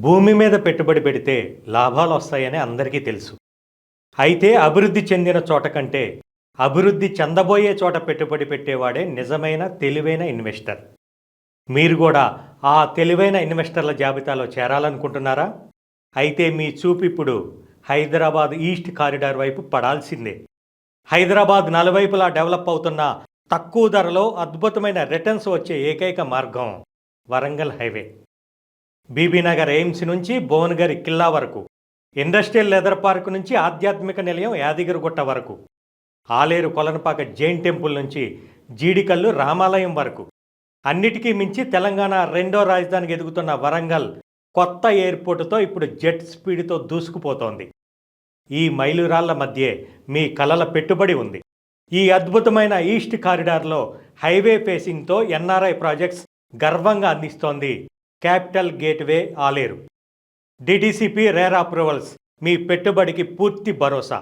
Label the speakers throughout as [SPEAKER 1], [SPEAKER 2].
[SPEAKER 1] భూమి మీద పెట్టుబడి పెడితే లాభాలు వస్తాయని అందరికీ తెలుసు. అయితే అభివృద్ధి చెందిన చోట కంటే అభివృద్ధి చెందబోయే చోట పెట్టుబడి పెట్టేవాడే నిజమైన తెలివైన ఇన్వెస్టర్. మీరు కూడా ఆ తెలివైన ఇన్వెస్టర్ల జాబితాలో చేరాలనుకుంటున్నారా? అయితే మీ చూపు ఇప్పుడు హైదరాబాద్ ఈస్ట్ కారిడార్ వైపు పడాల్సిందే. హైదరాబాద్ నలువైపులా డెవలప్ అవుతున్న తక్కువ ధరలో అద్భుతమైన రిటర్న్స్ వచ్చే ఏకైక మార్గం వరంగల్ హైవే. బీబీనగర్ ఎయిమ్స్ నుంచి భువనగిరి కిల్లా వరకు, ఇండస్ట్రియల్ లెదర్ పార్క్ నుంచి ఆధ్యాత్మిక నిలయం యాదగిరిగుట్ట వరకు, ఆలేరు కొలనపాక జైన్ టెంపుల్ నుంచి జీడికల్లు రామాలయం వరకు, అన్నిటికీ మించి తెలంగాణ రెండో రాజధానికి ఎదుగుతున్న వరంగల్ కొత్త ఎయిర్పోర్టుతో ఇప్పుడు జెట్ స్పీడ్తో దూసుకుపోతోంది. ఈ మైలురాళ్ల మధ్యే మీ కలల పెట్టుబడి ఉంది. ఈ అద్భుతమైన ఈస్ట్ కారిడార్లో హైవే ఫేసింగ్తో ఎన్ఆర్ఐ ప్రాజెక్ట్స్ గర్వంగా అందిస్తోంది capital gateway Aleru. DTCP RERA approvals మీ పెట్టుబడికి పూర్తి భరోసా.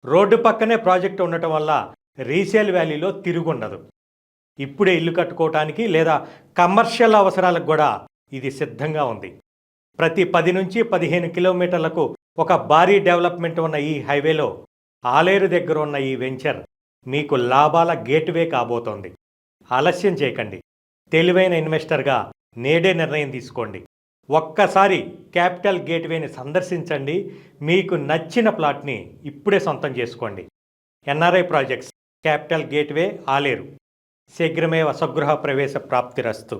[SPEAKER 1] రోడ్డు పక్కనే ప్రాజెక్టు ఉండటం వల్ల రీసేల్ వాల్యూలో తిరుగుండదు. ఇప్పుడే ఇల్లు కట్టుకోవటానికి లేదా కమర్షియల్ అవసరాలకు కూడా ఇది సిద్ధంగా ఉంది. ప్రతి 10 నుంచి 15 కిలోమీటర్లకు ఒక భారీ డెవలప్మెంట్ ఉన్న ఈ హైవేలో ఆలేరు దగ్గర ఉన్న ఈ వెంచర్ మీకు లాభాల గేట్వే కాబోతోంది. ఆలస్యం చేయకండి. తెలివైన ఇన్వెస్టర్గా నేడే నిర్ణయం తీసుకోండి. ఒక్కసారి క్యాపిటల్ గేట్వేని సందర్శించండి. మీకు నచ్చిన ప్లాట్ని ఇప్పుడే సొంతం చేసుకోండి. NRI projects, capital gateway Aleru. శీఘ్రమేవ స్వగృహ ప్రవేశ ప్రాప్తిరస్తు.